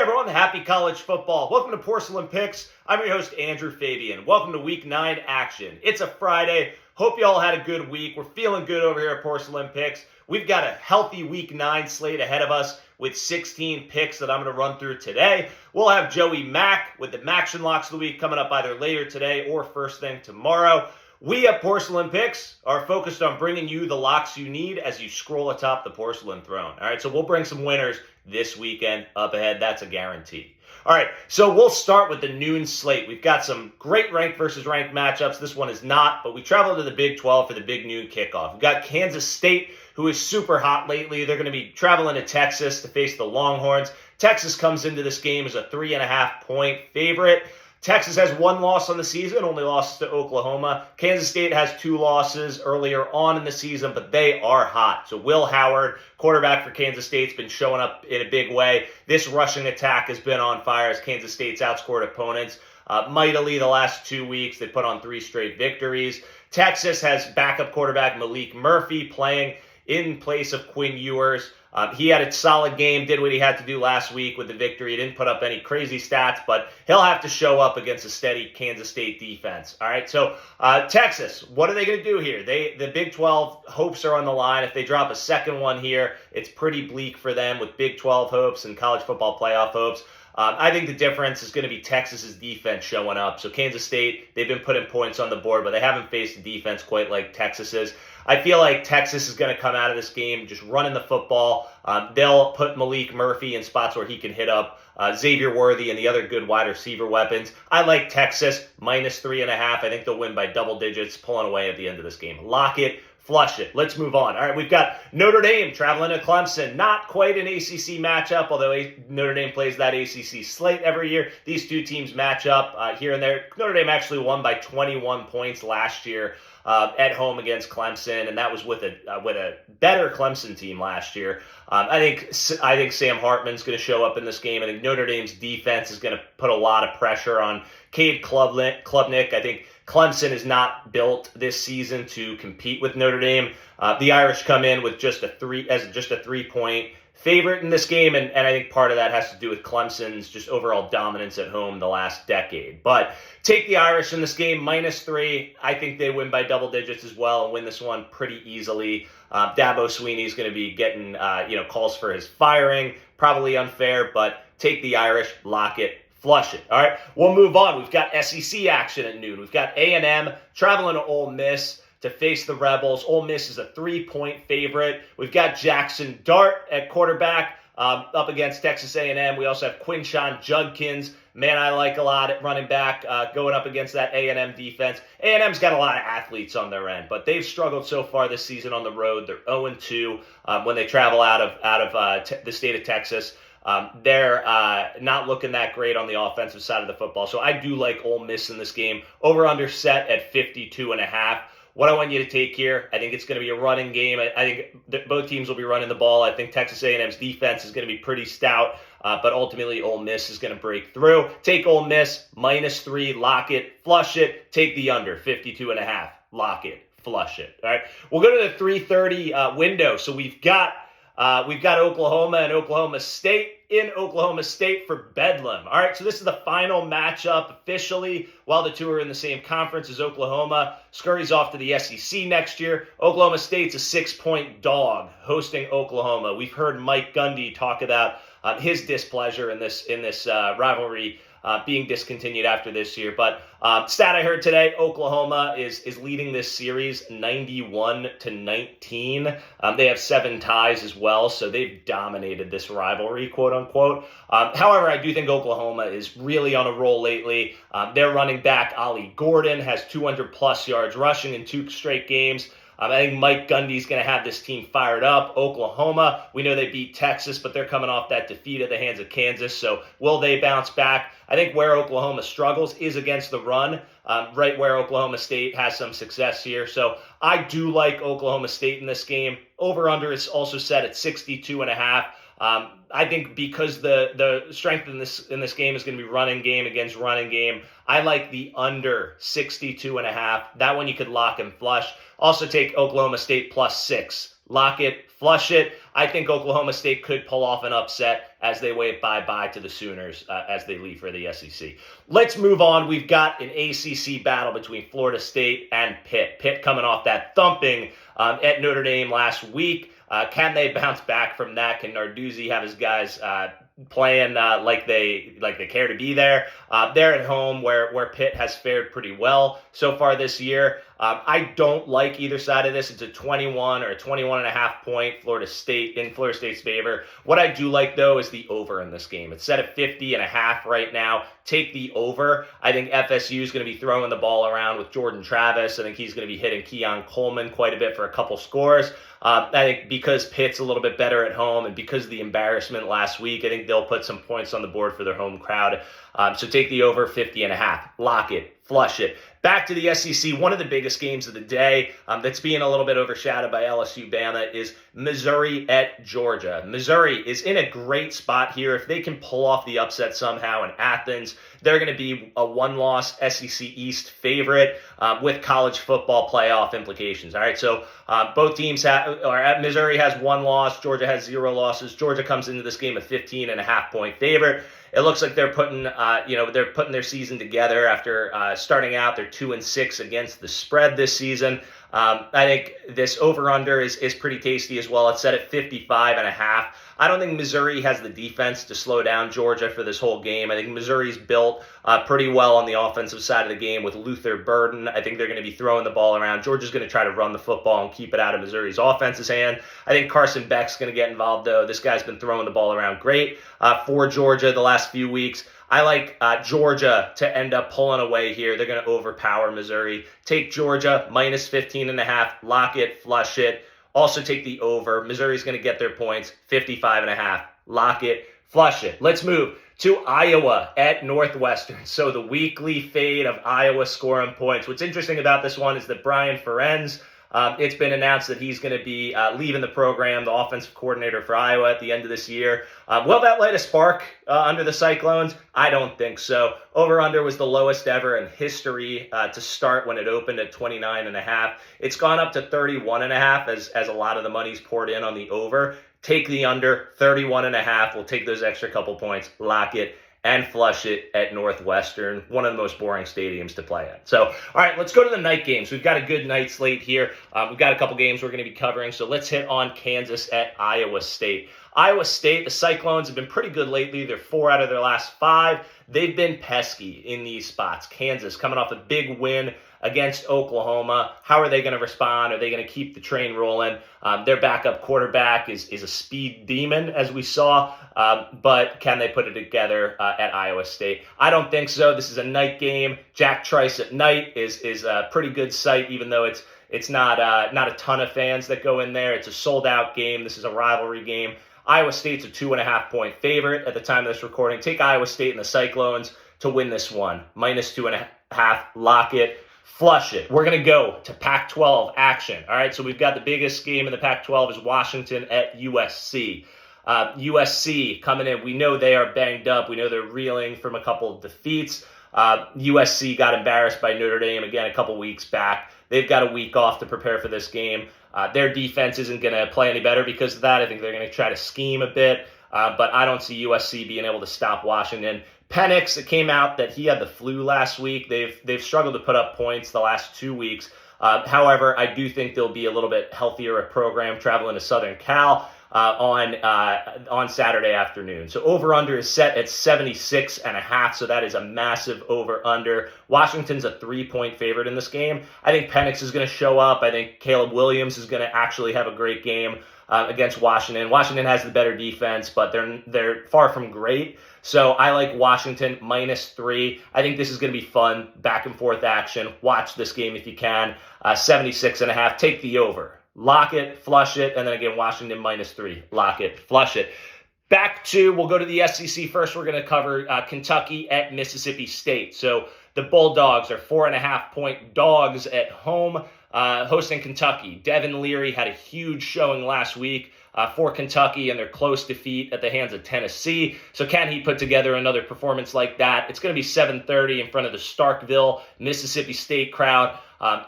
everyone, happy college football. Welcome to Porcelain Picks. I'm your host, Andrew Fabian. Welcome to Week 9 action. It's a Friday. Hope you all had a good week. We're feeling good over here at Porcelain Picks. We've got a healthy Week 9 slate ahead of us with 16 picks that I'm going to run through today. We'll have Joey Mack with the Maction Locks of the Week coming up either later today or first thing tomorrow. We at Porcelain Picks are focused on bringing you the locks you need as you scroll atop the porcelain throne. All right, so we'll bring some winners this weekend up ahead. That's a guarantee. All right, so we'll start with the noon slate. We've got some great ranked versus ranked matchups. This one is not, but we travel to the Big 12 for the big noon kickoff. We've got Kansas State, who is super hot lately. They're going to be traveling to Texas to face the Longhorns. Texas comes into this game as a 3.5-point favorite. Texas has one loss on the season, only lost to Oklahoma. Kansas State has two losses earlier on in the season, but they are hot. So Will Howard, quarterback for Kansas State, has been showing up in a big way. This rushing attack has been on fire as Kansas State's outscored opponents mightily the last 2 weeks. They put on 3 straight victories. Texas has backup quarterback Malik Murphy playing in place of Quinn Ewers. He had a solid game, did what he had to do last week with the victory. He didn't put up any crazy stats, but he'll have to show up against a steady Kansas State defense. All right, so Texas, what are they going to do here? The Big 12 hopes are on the line. If they drop a second one here, it's pretty bleak for them with Big 12 hopes and college football playoff hopes. I think the difference is going to be Texas's defense showing up. So Kansas State, they've been putting points on the board, but they haven't faced a defense quite like Texas's. I feel like Texas is going to come out of this game just running the football. They'll put Malik Murphy in spots where he can hit up Xavier Worthy and the other good wide receiver weapons. I like Texas minus 3.5. I think they'll win by double digits, pulling away at the end of this game. Lock it. Flush it. Let's move on. All right, we've got Notre Dame traveling to Clemson. Not quite an ACC matchup, although Notre Dame plays that ACC slate every year. These two teams match up here and there. Notre Dame actually won by 21 points last year at home against Clemson, and that was with a better Clemson team last year. I think Sam Hartman's going to show up in this game. I think Notre Dame's defense is going to put a lot of pressure on Cade Klubnik. I think Clemson is not built this season to compete with Notre Dame. The Irish come in with just a 3-point favorite in this game, and I think part of that has to do with Clemson's just overall dominance at home the last decade. But take the Irish in this game, minus 3. I think they win by double digits as well and win this one pretty easily. Dabo Swinney's going to be getting calls for his firing, probably unfair, but take the Irish, lock it. Flush it. All right, we'll move on. We've got SEC action at noon. We've got A&M traveling to Ole Miss to face the Rebels. Ole Miss is a 3-point favorite. We've got Jackson Dart at quarterback up against Texas A&M. We also have Quinshon Judkins. Man, I like a lot at running back going up against that A&M defense. A&M's got a lot of athletes on their end, but they've struggled so far this season on the road. They're 0-2 when they travel out of the state of Texas. They're not looking that great on the offensive side of the football. So I do like Ole Miss in this game. Over-under set at 52.5. What I want you to take here, I think it's going to be a running game. I think both teams will be running the ball. I think Texas A&M's defense is going to be pretty stout, but ultimately Ole Miss is going to break through. Take Ole Miss, minus 3, lock it, flush it. Take the under, 52.5, lock it, flush it. All right, we'll go to the 3:30 window. So we've got Oklahoma and Oklahoma State in Oklahoma State for Bedlam. All right, so this is the final matchup officially while the two are in the same conference as Oklahoma. Scurries off to the SEC next year. Oklahoma State's a 6-point dog hosting Oklahoma. We've heard Mike Gundy talk about his displeasure in this rivalry being discontinued after this year. But stat I heard today, Oklahoma is leading this series 91-19. They have 7 ties as well, so they've dominated this rivalry, quote unquote. However, I do think Oklahoma is really on a roll lately. Their running back, Ollie Gordon, has 200-plus yards rushing in 2 straight games. I think Mike Gundy's going to have this team fired up. Oklahoma, we know they beat Texas, but they're coming off that defeat at the hands of Kansas. So will they bounce back? I think where Oklahoma struggles is against the run, right where Oklahoma State has some success here. So I do like Oklahoma State in this game. Over-under is also set at 62.5. I think because the strength in this game is going to be running game against running game, I like the under 62.5. That one you could lock and flush. Also take Oklahoma State plus 6. lock it, flush it. I think Oklahoma State could pull off an upset as they wave bye-bye to the Sooners as they leave for the SEC. Let's move on. We've got an ACC battle between Florida State and Pitt. Pitt coming off that thumping at Notre Dame last week. Can they bounce back from that? Can Narduzzi have his guys playing like they care to be there? They're at home where Pitt has fared pretty well so far this year. I don't like either side of this. It's a 21 or a 21.5 point Florida State's favor. What I do like though is the over in this game. It's set at 50.5 right now. Take the over. I think FSU is going to be throwing the ball around with Jordan Travis. I think he's going to be hitting Keon Coleman quite a bit for a couple scores. I think because Pitt's a little bit better at home and because of the embarrassment last week, I think they'll put some points on the board for their home crowd. So take the over 50.5. Lock it. Flush it. Back to the SEC, one of the biggest games of the day that's being a little bit overshadowed by LSU Bama is Missouri at Georgia. Missouri is in a great spot here. If they can pull off the upset somehow in Athens, they're going to be a one-loss SEC East favorite with college football playoff implications. All right, so both teams Missouri has one loss. Georgia has 0 losses. Georgia comes into this game a 15.5 point favorite. It looks like they're putting their season together after starting out. They're 2-6 against the spread this season. I think this over-under is pretty tasty as well. It's set at 55.5. I don't think Missouri has the defense to slow down Georgia for this whole game. I think Missouri's built pretty well on the offensive side of the game with Luther Burden. I think they're going to be throwing the ball around. Georgia's going to try to run the football and keep it out of Missouri's offense's hand. I think Carson Beck's going to get involved, though. This guy's been throwing the ball around great for Georgia the last few weeks. I like Georgia to end up pulling away here. They're going to overpower Missouri. Take Georgia, minus 15.5. Lock it, flush it. Also take the over. Missouri's going to get their points, 55.5. Lock it, flush it. Let's move to Iowa at Northwestern. So the weekly fade of Iowa scoring points. What's interesting about this one is that Brian Ferenz, it's been announced that he's going to be leaving the program, the offensive coordinator for Iowa at the end of this year. Will that light a spark under the Cyclones? I don't think so. Over-under was the lowest ever in history to start when it opened at 29.5. It's gone up to 31.5 as a lot of the money's poured in on the over. Take the under, 31.5. We'll take those extra couple points, lock it, and flush it at Northwestern, one of the most boring stadiums to play at. So, all right, let's go to the night games. We've got a good night slate here. We've got a couple games we're going to be covering, so let's hit on Kansas at Iowa State. Iowa State, the Cyclones have been pretty good lately. They're 4 out of their last 5. They've been pesky in these spots. Kansas coming off a big win against Oklahoma. How are they going to respond? Are they going to keep the train rolling? Their backup quarterback is a speed demon, as we saw, but can they put it together at Iowa State? I don't think so. This is a night game. Jack Trice at night is a pretty good sight, even though it's not a ton of fans that go in there. It's a sold-out game. This is a rivalry game. Iowa State's a 2.5 point favorite at the time of this recording. Take Iowa State and the Cyclones to win this one. Minus 2.5. Lock it. Flush it. We're going to go to Pac-12 action. All right, so we've got the biggest game in the Pac-12 is Washington at USC. USC coming in. We know they are banged up. We know they're reeling from a couple of defeats. USC got embarrassed by Notre Dame again a couple weeks back. They've got a week off to prepare for this game. Their defense isn't going to play any better because of that. I think they're going to try to scheme a bit, but I don't see USC being able to stop Washington. Penix, it came out that he had the flu last week. They've struggled to put up points the last 2 weeks. However, I do think they'll be a little bit healthier a program traveling to Southern Cal on Saturday afternoon. So over-under is set at 76.5, so that is a massive over-under. Washington's a 3-point favorite in this game. I think Penix is going to show up. I think Caleb Williams is going to actually have a great game against Washington. Washington has the better defense, but they're far from great. So I like Washington -3. I think this is going to be fun, back and forth action. Watch this game if you can. 76.5. Take the over. Lock it, flush it, and then again, Washington -3. Lock it, flush it. We'll go to the SEC first. We're going to cover Kentucky at Mississippi State. So the Bulldogs are 4.5-point dogs at home, hosting Kentucky. Devin Leary had a huge showing last week for Kentucky and their close defeat at the hands of Tennessee. So can he put together another performance like that? It's going to be 7:30 in front of the Starkville, Mississippi State crowd.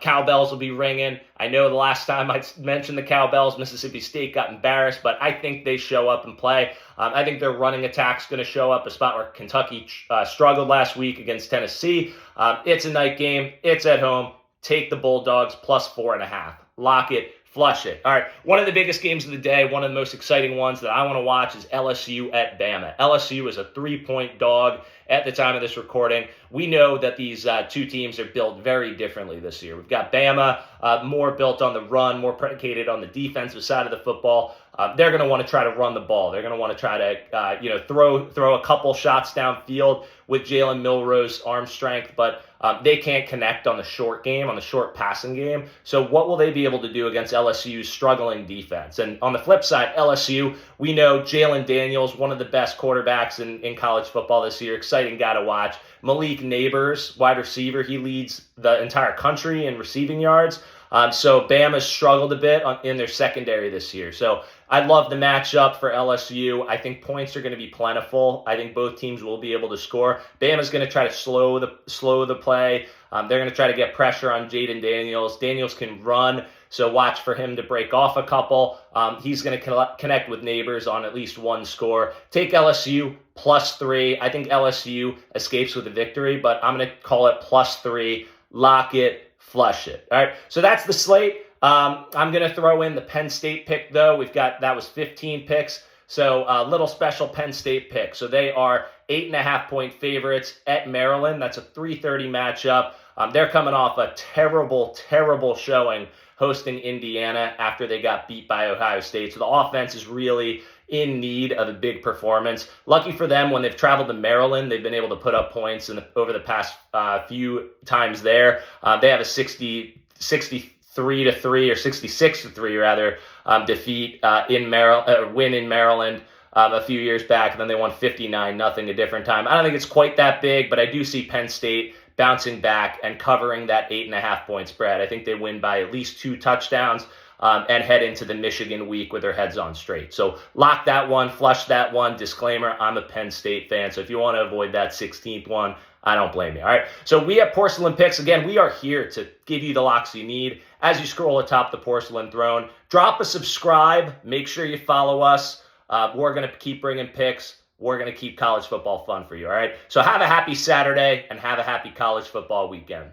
Cowbells will be ringing. I know the last time I mentioned the Cowbells, Mississippi State got embarrassed, but I think they show up and play. I think their running attack's going to show up, a spot where Kentucky struggled last week against Tennessee. It's a night game. It's at home. Take the Bulldogs plus 4.5. Lock it. Flush it. All right, one of the biggest games of the day, one of the most exciting ones that I want to watch is LSU at Bama. LSU is a 3-point dog at the time of this recording. We know that these two teams are built very differently this year. We've got Bama more built on the run, more predicated on the defensive side of the football. They're going to want to try to run the ball. They're going to want to try to throw a couple shots downfield with Jalen Milroe's arm strength, but they can't connect on the short game, on the short passing game. So what will they be able to do against LSU's struggling defense? And on the flip side, LSU, we know Jalen Daniels, one of the best quarterbacks in college football this year. Exciting guy to watch. Malik Neighbors, wide receiver, he leads the entire country in receiving yards. So Bama's struggled a bit in their secondary this year. So I love the matchup for LSU. I think points are going to be plentiful. I think both teams will be able to score. Bama's going to try to slow the play. They're going to try to get pressure on Jaden Daniels. Daniels can run, so watch for him to break off a couple. He's going to connect with Neighbors on at least one score. Take LSU plus 3. I think LSU escapes with a victory, but I'm going to call it plus 3. Lock it. Flush it. All right, so that's the slate. I'm going to throw in the Penn State pick, though. That was 15 picks, so a little special Penn State pick. So they are 8.5-point favorites at Maryland. That's a 3:30 matchup. They're coming off a terrible, terrible showing hosting Indiana after they got beat by Ohio State. So the offense is really in need of a big performance. Lucky for them, when they've traveled to Maryland, they've been able to put up points over the past few times there. They have a 63-3 or 66-3 rather defeat win in Maryland a few years back, and then they won 59-0 a different time. I don't think it's quite that big, but I do see Penn State bouncing back and covering that 8.5-point spread. I think they win by at least 2 touchdowns. And head into the Michigan week with their heads on straight. So lock that one, flush that one. Disclaimer, I'm a Penn State fan, so if you want to avoid that 16th one, I don't blame you. All right, so we have Porcelain Picks. Again, we are here to give you the locks you need. As you scroll atop the Porcelain throne, drop a subscribe. Make sure you follow us. We're going to keep bringing picks. We're going to keep college football fun for you, all right? So have a happy Saturday and have a happy college football weekend.